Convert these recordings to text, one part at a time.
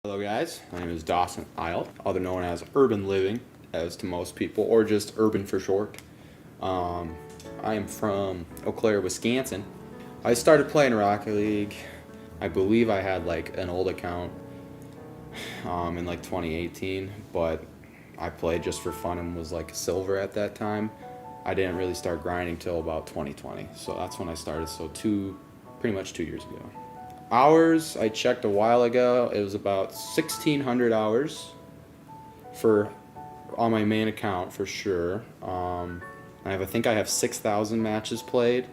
Hello guys, my name is Dawson Eilts, other known as Urban Living, as to most people, or just Urban for short. I am from Eau Claire, Wisconsin. I started playing Rocket League. I believe I had like an old account in like 2018, but I played just for fun and was like silver at that time. I didn't really start grinding till about 2020, so that's when I started. So pretty much 2 years ago. Hours, I checked a while ago. It was about 1,600 hours for on my main account for sure. I think I have 6,000 matches played.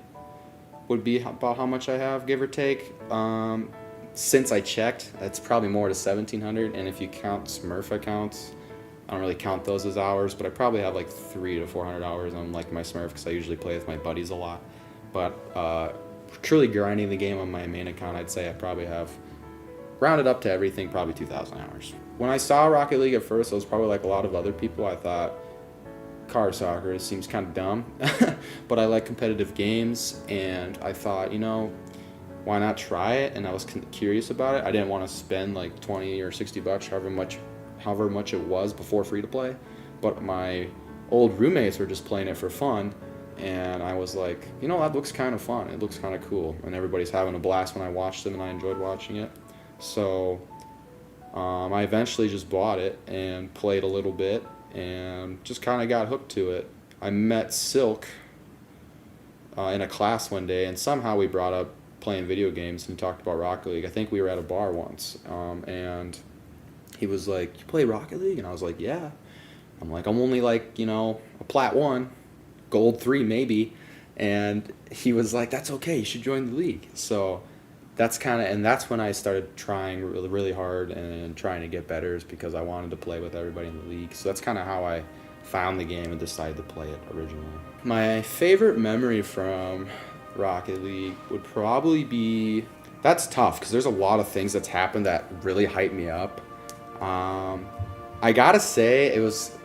Would be about how much I have, give or take. Since I checked, it's probably more to 1,700. And if you count Smurf accounts, I don't really count those as hours, but I probably have like 300 to 400 hours on like my Smurf because I usually play with my buddies a lot. But truly grinding the game on my main account, I'd say I probably have, rounded up to everything, probably 2,000 hours. When I saw Rocket League at first, I was probably like a lot of other people. I thought car soccer seems kind of dumb, but I like competitive games, and I thought, why not try it? And I was curious about it. I didn't want to spend like 20 or 60 bucks, however much it was before free to play, but my old roommates were just playing it for fun. And I was like, that looks kind of fun. It looks kind of cool. And everybody's having a blast when I watched them, and I enjoyed watching it. So I eventually just bought it and played a little bit and just kind of got hooked to it. I met Silk in a class one day, and somehow we brought up playing video games and talked about Rocket League. I think we were at a bar once, and he was like, "You play Rocket League?" And I was like, "Yeah." I'm like, "I'm only like, a Plat 1. Gold 3 maybe," and he was like, "That's okay, you should join the league." So that's when I started trying really, really hard and trying to get better, is because I wanted to play with everybody in the league. So that's kind of how I found the game and decided to play it originally. My favorite memory from Rocket League would probably be, that's tough because there's a lot of things that's happened that really hyped me up. I gotta say, it was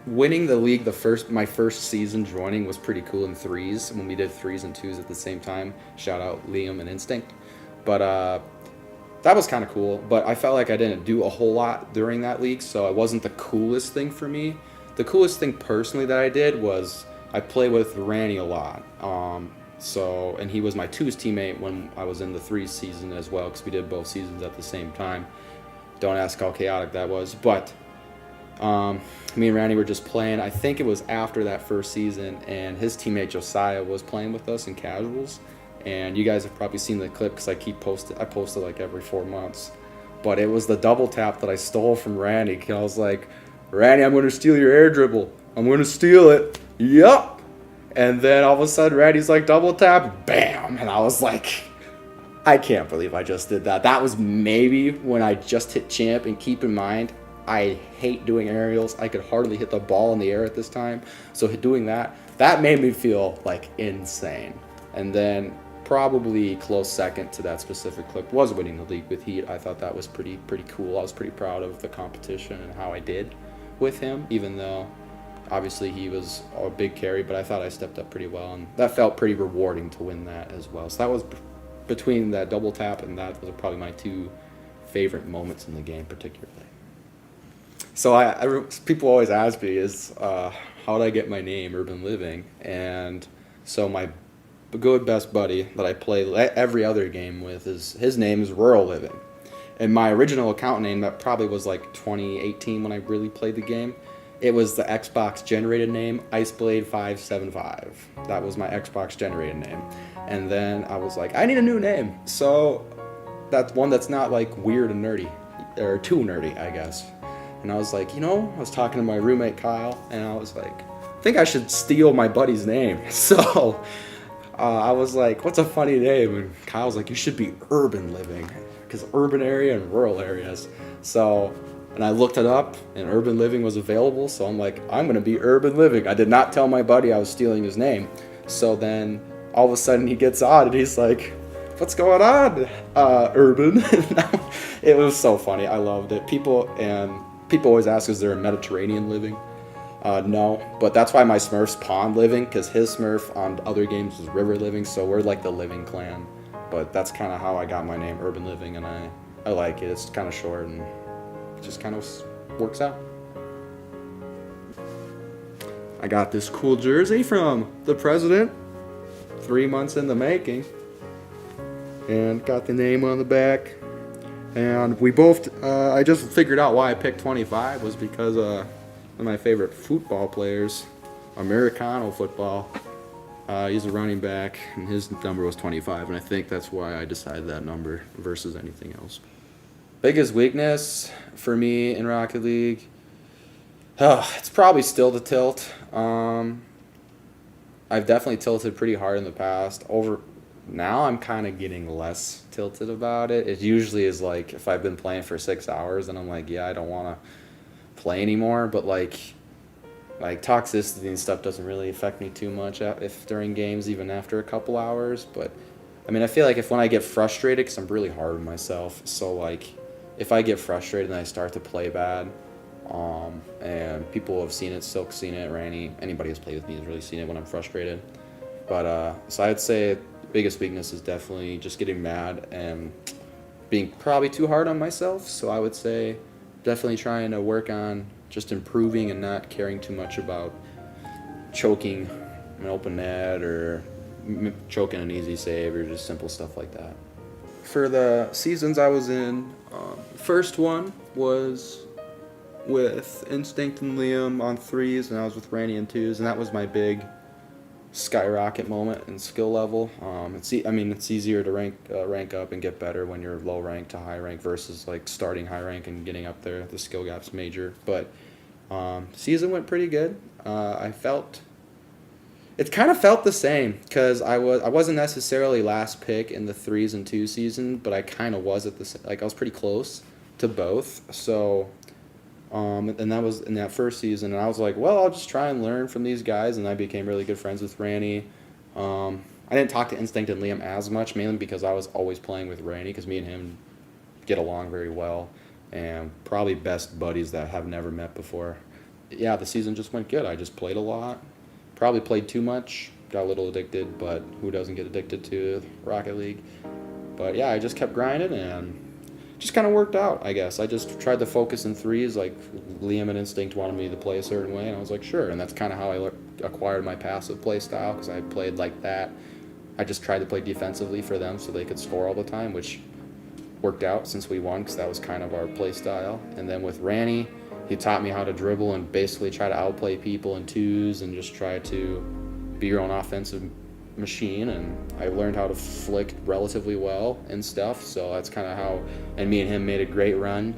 winning the league. My first season joining was pretty cool in threes, when we did threes and twos at the same time. Shout out Liam and Instinct. But that was kind of cool, but I felt like I didn't do a whole lot during that league, so it wasn't the coolest thing for me. The coolest thing personally that I did was I played with Randy a lot. And he was my twos teammate when I was in the threes season as well, because we did both seasons at the same time. Don't ask how chaotic that was, but me and Randy were just playing. I think it was after that first season, and his teammate Josiah was playing with us in casuals, and you guys have probably seen the clip because I post it like every 4 months. But it was the double tap that I stole from Randy, because I was like, "Randy, I'm going to steal your air dribble. I'm going to steal it." Yup. And then all of a sudden Randy's like, "Double tap," bam, and I was like, I can't believe I just did that. That was maybe when I just hit champ, and keep in mind, I hate doing aerials. I could hardly hit the ball in the air at this time. So doing that made me feel like insane. And then probably close second to that specific clip was winning the league with Heat. I thought that was pretty cool. I was pretty proud of the competition and how I did with him, even though obviously he was a big carry, but I thought I stepped up pretty well, and that felt pretty rewarding to win that as well. So that was between that double tap, and that was probably my two favorite moments in the game particularly. So people always ask me how did I get my name, Urban Living? And so my good best buddy that I play every other game with, his name is Rural Living. And my original account name, that probably was like 2018 when I really played the game, it was the Xbox generated name, Iceblade575. That was my Xbox generated name. And then I was like, I need a new name. So that's one that's not like weird and nerdy, or too nerdy, I guess. And I was like, I was talking to my roommate Kyle, and I was like, I think I should steal my buddy's name. So I was like, what's a funny name? And Kyle's like, you should be Urban Living, because urban area and rural areas. And I looked it up, and Urban Living was available, so I'm like, I'm going to be Urban Living. I did not tell my buddy I was stealing his name. So then all of a sudden he gets on, and he's like, what's going on, Urban? It was so funny. I loved it. People always ask, is there a Mediterranean Living? No, but that's why my Smurf's Pond Living, because his Smurf on other games was River Living, so we're like the Living clan. But that's kind of how I got my name, Urban Living, and I like it. It's kind of short and just kind of works out. I got this cool jersey from the president, 3 months in the making, and got the name on the back. And we both, I just figured out why I picked 25 was because one of my favorite football players, Americano football, he's a running back, and his number was 25, and I think that's why I decided that number versus anything else. Biggest weakness for me in Rocket League, it's probably still the tilt. I've definitely tilted pretty hard in the past. Now I'm kind of getting less tilted about it. It usually is like if I've been playing for 6 hours and I'm like, yeah, I don't want to play anymore. But like toxicity and stuff doesn't really affect me too much if during games, even after a couple hours. But I mean, I feel like when I get frustrated, because I'm really hard on myself, so like if I get frustrated and I start to play bad, and people have seen it, Silk's seen it, Randy, anybody who's played with me has really seen it when I'm frustrated. But so I'd say the biggest weakness is definitely just getting mad and being probably too hard on myself. So I would say definitely trying to work on just improving and not caring too much about choking an open net or choking an easy save or just simple stuff like that. For the seasons I was in, first one was with Instinct and Liam on 3s, and I was with Randy in 2s, and that was my big skyrocket moment in skill level. It's easier to rank up and get better when you're low rank to high rank versus like starting high rank and getting up there. The skill gap's major, but season went pretty good. It kind of felt the same because I wasn't necessarily last pick in the 3s and 2 season, but I kind of was I was pretty close to both. So. And that was in that first season, and I was like, well, I'll just try and learn from these guys, and I became really good friends with Randy. I didn't talk to Instinct and Liam as much, mainly because I was always playing with Randy, because me and him get along very well, and probably best buddies that have never met before. Yeah, the season just went good. I just played a lot, probably played too much, got a little addicted, but who doesn't get addicted to Rocket League? But yeah, I just kept grinding, and just kind of worked out, I guess. I just tried to focus in 3s, like Liam and Instinct wanted me to play a certain way, and I was like, sure. And that's kind of how I acquired my passive play style, because I played like that. I just tried to play defensively for them so they could score all the time, which worked out since we won, because that was kind of our play style. And then with Ranny, he taught me how to dribble and basically try to outplay people in 2s and just try to be your own offensive machine, and I learned how to flick relatively well and stuff, so that's kind of how, and me and him made a great run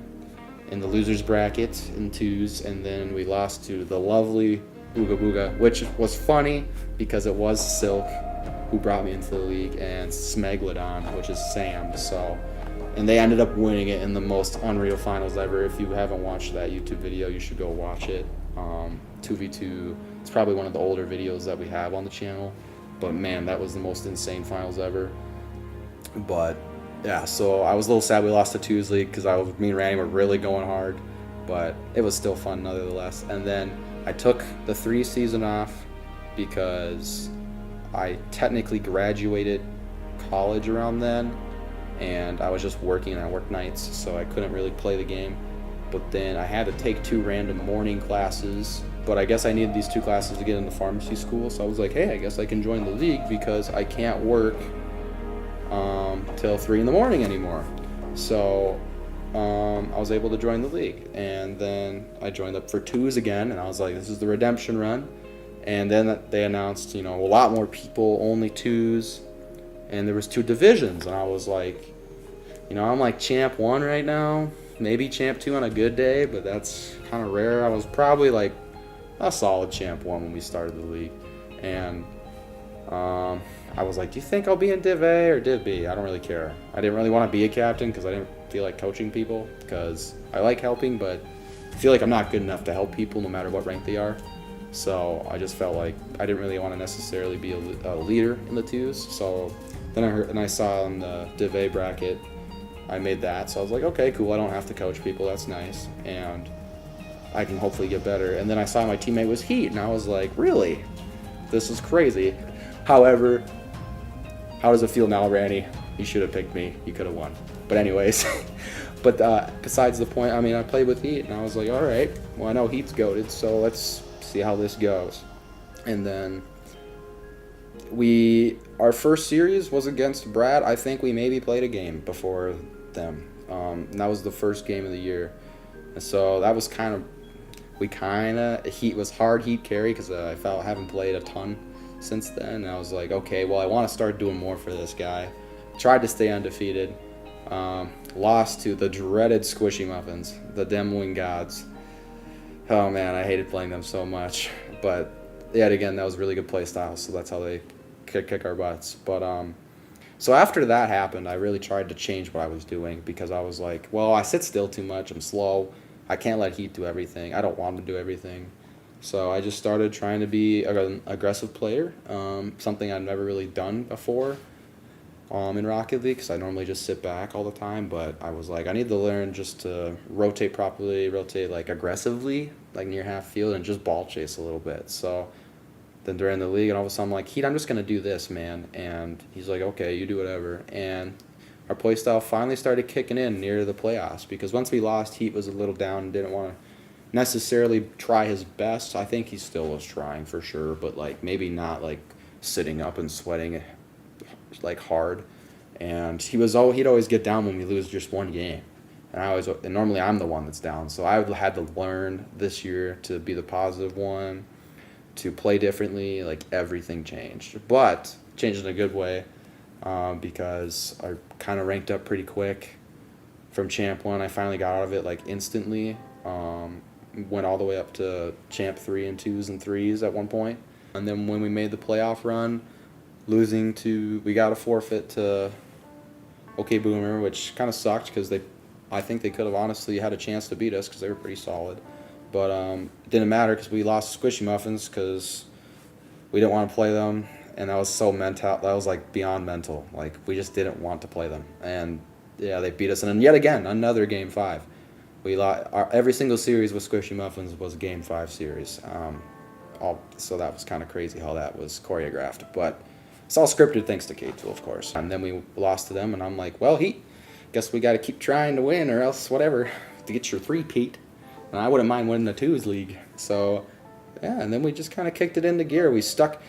in the losers bracket in 2s, and then we lost to the lovely Booga Booga, which was funny because it was Silk who brought me into the league and Smegalodon, which is Sam, so, and they ended up winning it in the most unreal finals ever. If you haven't watched that YouTube video, you should go watch it. 2v2, it's probably one of the older videos that we have on the channel. But man, that was the most insane finals ever. But yeah, so I was a little sad we lost the 2s league because me and Randy were really going hard. But it was still fun nonetheless. And then I took the 3 season off because I technically graduated college around then. And I was just working, and I worked nights, so I couldn't really play the game. But then I had to take 2 random morning classes. But I guess I needed these 2 classes to get into pharmacy school, so I was like, hey, I guess I can join the league because I can't work till 3 in the morning anymore. So I was able to join the league, and then I joined up for 2s again, and I was like, this is the redemption run. And then they announced, a lot more people, only 2s, and there was 2 divisions, and I was like, I'm like champ 1 right now, maybe champ 2 on a good day, but that's kind of rare. I was probably like a solid champ 1 when we started the league, and I was like, do you think I'll be in Div A or Div B? I don't really care. I didn't really want to be a captain because I didn't feel like coaching people, because I like helping, but I feel like I'm not good enough to help people no matter what rank they are. So I just felt like I didn't really want to necessarily be a leader in the 2s. So then I saw in the Div A bracket, I made that, so I was like, okay, cool, I don't have to coach people, that's nice, and I can hopefully get better. And then I saw my teammate was Heat, and I was like, really? This is crazy. However, how does it feel now, Randy? You should have picked me. You could have won. But anyways, but besides the point, I mean, I played with Heat, and I was like, all right, well, I know Heat's goated, so let's see how this goes. And then our first series was against Brad. I think we maybe played a game before them. And that was the first game of the year. And so that was Heat was hard Heat carry because I haven't played a ton since then. And I was like, okay, well, I want to start doing more for this guy. Tried to stay undefeated. Lost to the dreaded Squishy Muffins, the Dem Wing Gods. Oh man, I hated playing them so much. But yet again, that was really good play style, so that's how they kick our butts. But so after that happened, I really tried to change what I was doing because I was like, well, I sit still too much. I'm slow. I can't let Heat do everything. I don't want to do everything. So I just started trying to be an aggressive player, something I've never really done before in Rocket League because I normally just sit back all the time. But I was like, I need to learn just to rotate properly, rotate like aggressively, like near half field, and just ball chase a little bit. So then during the league, and all of a sudden I'm like, Heat, I'm just going to do this, man. And he's like, okay, you do whatever. And our play style finally started kicking in near the playoffs because once we lost, Heat was a little down and didn't want to necessarily try his best. I think he still was trying for sure, but like maybe not like sitting up and sweating like hard. And he'd always get down when we lose just one game. And normally I'm the one that's down. So I had to learn this year to be the positive one, to play differently. Like everything changed, but changed in a good way because I kind of ranked up pretty quick from Champ 1. I finally got out of it like instantly. Went all the way up to Champ 3 and 2s and 3s at one point. And then when we made the playoff run, we got a forfeit to OK Boomer, which kind of sucked because I think they could have honestly had a chance to beat us because they were pretty solid. But it didn't matter because we lost to Squishy Muffins because we didn't want to play them. And that was so mental. That was like beyond mental. Like we just didn't want to play them. And yeah, they beat us. And then yet again, another Game 5. Every single series with Squishy Muffins was a Game 5 series. So that was kind of crazy how that was choreographed. But it's all scripted thanks to K2, of course. And then we lost to them, and I'm like, well, Heat, guess we got to keep trying to win or else whatever to get your three-peat. And I wouldn't mind winning the 2s league. So, yeah, and then we just kind of kicked it into gear. We stuck.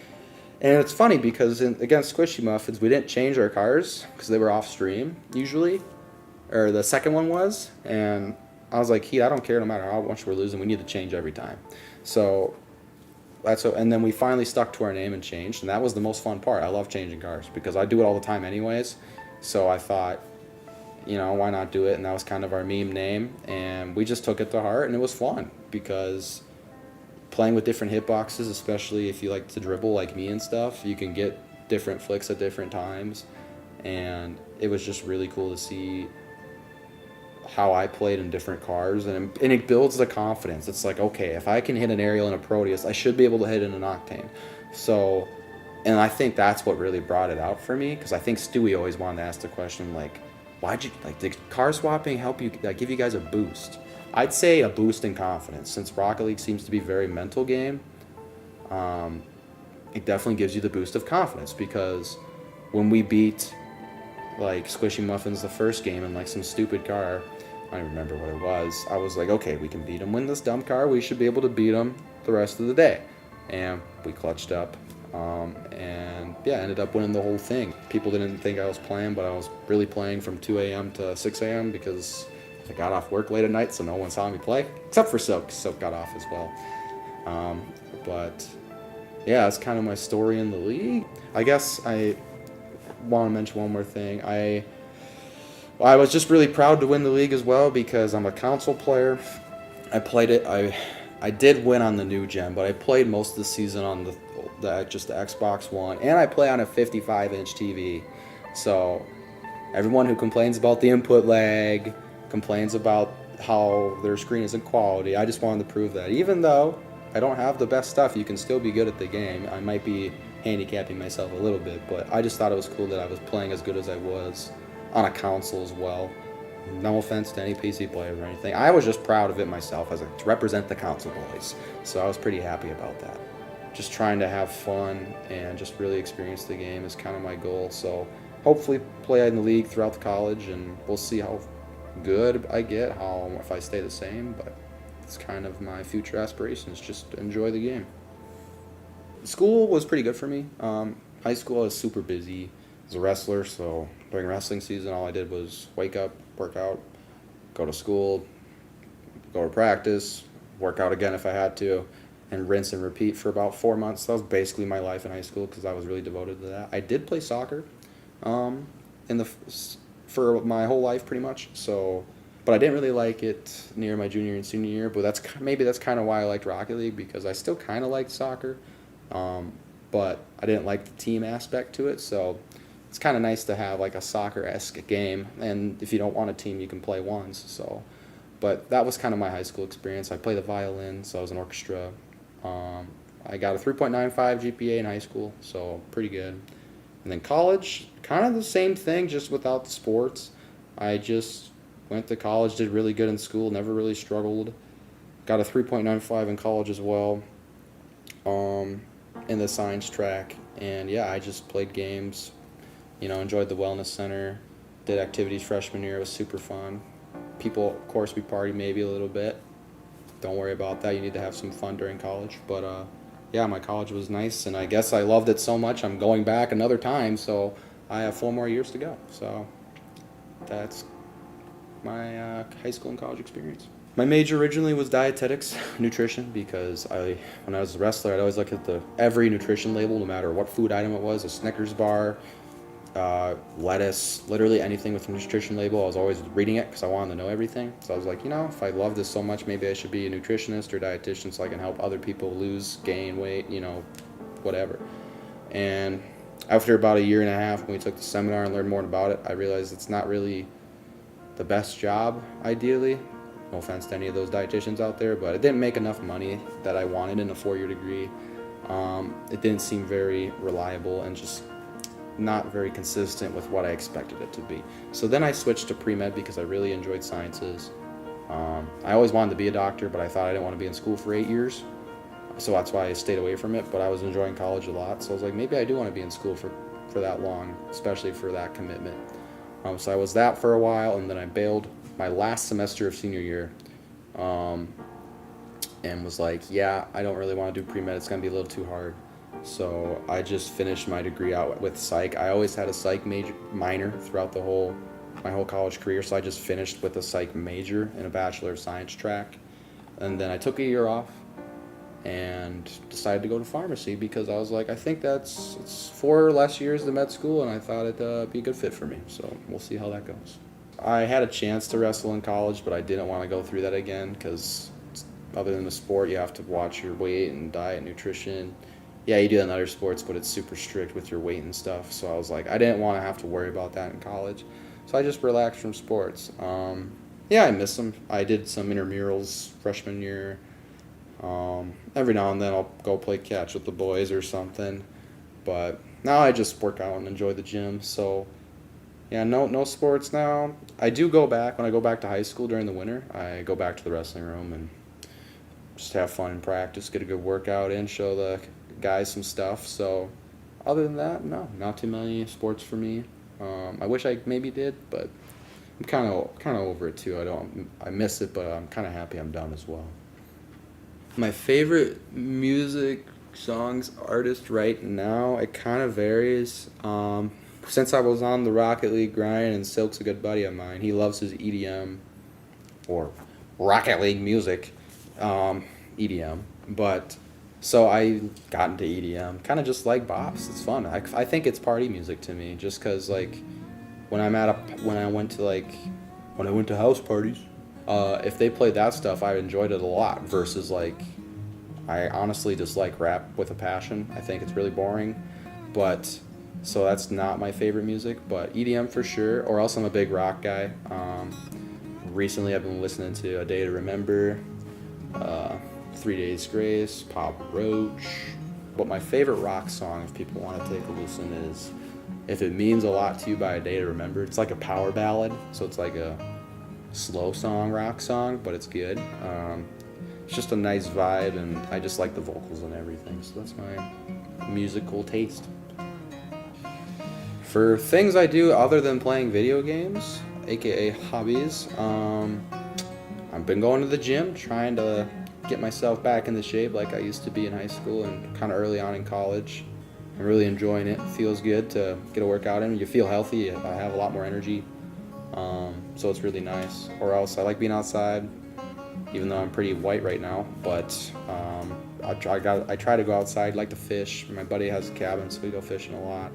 And it's funny because against Squishy Muffins, we didn't change our cars because they were off-stream usually. Or the second one was. And I was like, Heat, I don't care no matter how much we're losing. We need to change every time. So and then we finally stuck to our name and changed. And that was the most fun part. I love changing cars because I do it all the time anyways. So I thought, why not do it? And that was kind of our meme name. And we just took it to heart, and it was fun because playing with different hitboxes, especially if you like to dribble like me and stuff, you can get different flicks at different times. And it was just really cool to see how I played in different cars, and it builds the confidence. It's like, okay, if I can hit an aerial in a Proteus, I should be able to hit in an Octane. So, and I think that's what really brought it out for me, because I think Stewie always wanted to ask the question, like, did car swapping help you, give you guys a boost? I'd say a boost in confidence, since Rocket League seems to be a very mental game. It definitely gives you the boost of confidence, because when we beat like Squishy Muffins the first game in like some stupid car, I don't remember what it was, I was like, okay, we can beat them. Win this dumb car, we should be able to beat them the rest of the day. And we clutched up, and yeah, ended up winning the whole thing. People didn't think I was playing, but I was really playing from 2 a.m. to 6 a.m. because I got off work late at night, so no one saw me play, except for Silk. Silk got off as well. But yeah, that's kind of my story in the league. I guess I want to mention one more thing. I was just really proud to win the league as well because I'm a console player. I played it. I did win on the new gen, but I played most of the season on the Xbox One, and I play on a 55-inch TV. So everyone who complains about the input lag, complains about how their screen isn't quality, I just wanted to prove that even though I don't have the best stuff, you can still be good at the game. I might be handicapping myself a little bit, but I just thought it was cool that I was playing as good as I was on a console as well. No offense to any PC player or anything. I was just proud of it myself to represent the console boys. So I was pretty happy about that. Just trying to have fun and just really experience the game is kind of my goal. So hopefully play in the league throughout the college, and we'll see how good I get, how if I stay the same. But it's kind of my future aspirations, just to enjoy the game. School was pretty good for me. High school I was super busy as a wrestler, so during wrestling season, all I did was wake up, work out, go to school, go to practice, work out again if I had to, and rinse and repeat for about 4 months. That was basically my life in high school because I was really devoted to that. I did play soccer, um, in the for my whole life pretty much. So, but I didn't really like it near my junior and senior year. But that's kind of why I liked Rocket League, because I still kind of liked soccer, um, but I didn't like the team aspect to it. So it's kind of nice to have like a soccer-esque game, and if you don't want a team, you can play ones. So, but that was kind of my high school experience. I played the violin, so I was in orchestra. Um, I got a 3.95 GPA in high school, so pretty good. And then college, kind of the same thing, just without the sports. I just went to college, did really good in school, never really struggled. Got a 3.95 in college as well, in the science track. And yeah, I just played games, enjoyed the wellness center, did activities freshman year. It was super fun. People, of course, we party maybe a little bit. Don't worry about that. You need to have some fun during college. But yeah, my college was nice, and I guess I loved it so much I'm going back another time. So I have 4 more years to go. So that's my high school and college experience. My major originally was dietetics, nutrition, because when I was a wrestler, I'd always look at every nutrition label, no matter what food item it was, a Snickers bar, lettuce, literally anything with a nutrition label. I was always reading it because I wanted to know everything. So I was like, if I love this so much, maybe I should be a nutritionist or dietitian so I can help other people lose, gain weight, whatever. And after about a year and a half, when we took the seminar and learned more about it, I realized it's not really the best job, ideally. No offense to any of those dietitians out there, but it didn't make enough money that I wanted in a 4-year degree. It didn't seem very reliable and just not very consistent with what I expected it to be. So then I switched to pre-med because I really enjoyed sciences. I always wanted to be a doctor, but I thought I didn't want to be in school for 8 years. So that's why I stayed away from it, but I was enjoying college a lot. So I was like, maybe I do want to be in school for that long, especially for that commitment. So I was that for a while, and then I bailed my last semester of senior year, and was like, yeah, I don't really want to do pre-med. It's going to be a little too hard. So I just finished my degree out with psych. I always had a psych minor throughout my whole college career, so I just finished with a psych major in a Bachelor of Science track. And then I took a year off and decided to go to pharmacy because I was like, I think it's 4 less years than med school, and I thought it'd be a good fit for me. So we'll see how that goes. I had a chance to wrestle in college, but I didn't want to go through that again because other than the sport, you have to watch your weight and diet and nutrition. Yeah, you do that in other sports, but it's super strict with your weight and stuff. So I was like, I didn't want to have to worry about that in college. So I just relaxed from sports. Yeah, I miss them. I did some intramurals freshman year. Every now and then I'll go play catch with the boys or something. But now I just work out and enjoy the gym. So yeah, no sports now. I do go back. When I go back to high school during the winter, I go back to the wrestling room and just have fun and practice, get a good workout in, show the guys some stuff. So other than that, no, not too many sports for me. I wish I maybe did, but I'm kind of over it too. I miss it, but I'm kind of happy I'm done as well. My favorite music songs artist right now, it kind of varies. Since I was on the Rocket League grind, and Silk's a good buddy of mine, he loves his EDM or Rocket League music, EDM. But so I got into EDM, kind of just like bops. It's fun. I think it's party music to me, just because like when I went to house parties, if they played that stuff, I enjoyed it a lot. Versus like, I honestly dislike rap with a passion. I think it's really boring, but so that's not my favorite music. But EDM for sure, or else I'm a big rock guy. Recently, I've been listening to A Day to Remember, 3 Days Grace, Papa Roach. But my favorite rock song, if people want to take a listen, is If It Means a Lot to You by A Day to Remember. It's like a power ballad, so it's like a slow rock song, but it's good. It's just a nice vibe, and I just like the vocals and everything. So that's my musical taste. For things I do other than playing video games, aka hobbies, I've been going to the gym, trying to get myself back into shape like I used to be in high school and kind of early on in college. I'm really enjoying it. It feels good to get a workout in. You feel healthy. I have a lot more energy, so it's really nice. Or else I like being outside, even though I'm pretty white right now. But I try to go outside. Like to fish. My buddy has a cabin, so we go fishing a lot.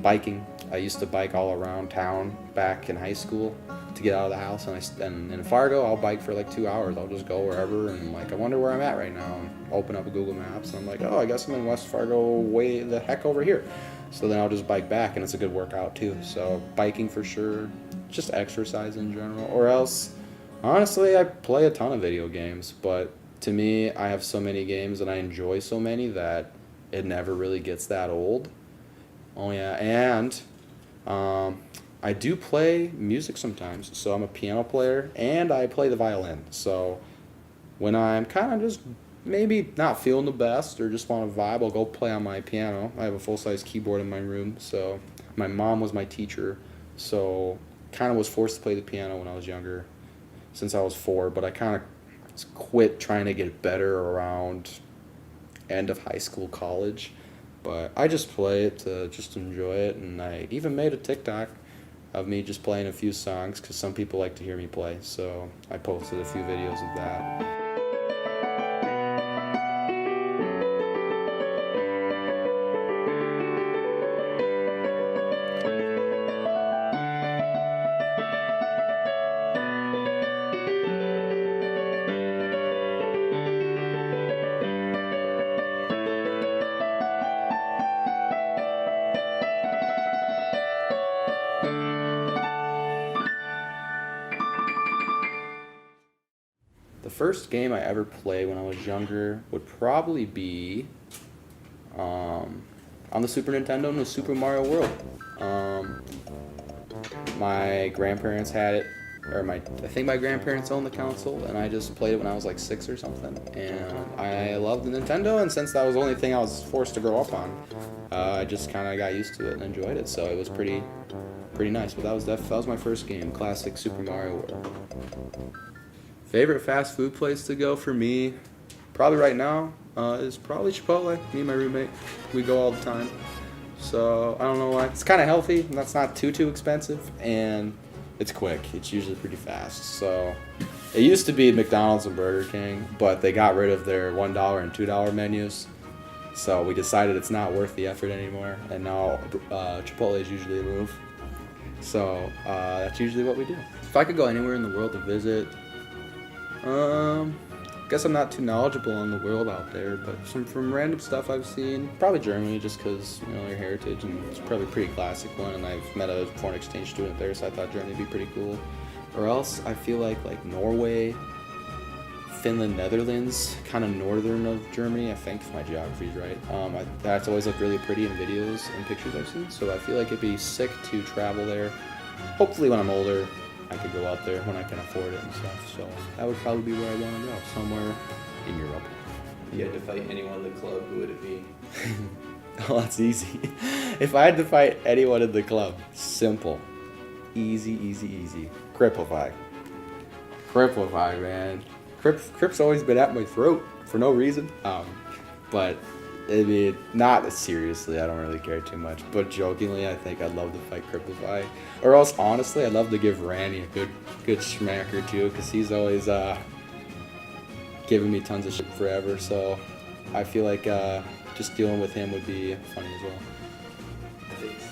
Biking. I used to bike all around town back in high school to get out of the house, and in Fargo I'll bike for like 2 hours. I'll just go wherever, and like I wonder where I'm at right now, and open up a Google Maps, and I'm like, oh, I guess I'm in West Fargo, way the heck over here. So then I'll just bike back, and it's a good workout too. So biking for sure, just exercise in general. Or else, honestly, I play a ton of video games, but to me, I have so many games and I enjoy so many that it never really gets that old. Oh yeah, and I do play music sometimes. So I'm a piano player and I play the violin. So when I'm kind of just maybe not feeling the best or just want to vibe, I'll go play on my piano. I have a full-size keyboard in my room. So my mom was my teacher, so kind of was forced to play the piano when I was younger, since I was 4. But I kind of quit trying to get better around end of high school, college. But I just play it to just enjoy it, and I even made a TikTok of me just playing a few songs because some people like to hear me play, so I posted a few videos of that. The first game I ever played when I was younger would probably be on the Super Nintendo, was Super Mario World. My grandparents had it, or I think my grandparents owned the console, and I just played it when I was like 6 or something. And I loved the Nintendo, and since that was the only thing I was forced to grow up on, I just kind of got used to it and enjoyed it. So it was pretty nice. But that was my first game, classic Super Mario World. Favorite fast food place to go for me, probably right now, is probably Chipotle. Me and my roommate, we go all the time. So I don't know why. It's kind of healthy, and that's not too expensive, and it's quick. It's usually pretty fast. So it used to be McDonald's and Burger King, but they got rid of their $1 and $2 menus. So we decided it's not worth the effort anymore, and now Chipotle is usually a move. So that's usually what we do. If I could go anywhere in the world to visit, guess I'm not too knowledgeable on the world out there, but from random stuff I've seen, probably Germany, just because, your heritage, and it's probably a pretty classic one, and I've met a foreign exchange student there, so I thought Germany would be pretty cool. Or else I feel like Norway, Finland, Netherlands, kind of northern of Germany, I think, if my geography's right. That's always looked really pretty in videos and pictures I've seen, so I feel like it'd be sick to travel there. Hopefully when I'm older, I could go out there when I can afford it and stuff. So that would probably be where I want to go, somewhere in Europe. If you had to fight anyone in the club, who would it be? Oh, that's easy. If I had to fight anyone in the club, simple. Easy. Cripplify, man. Crip's always been at my throat for no reason. But I mean, not seriously, I don't really care too much. But jokingly, I think I'd love to fight Cripplify. Or else, honestly, I'd love to give Randy a good smack or two, because he's always giving me tons of shit forever. So I feel like just dealing with him would be funny as well. Thanks.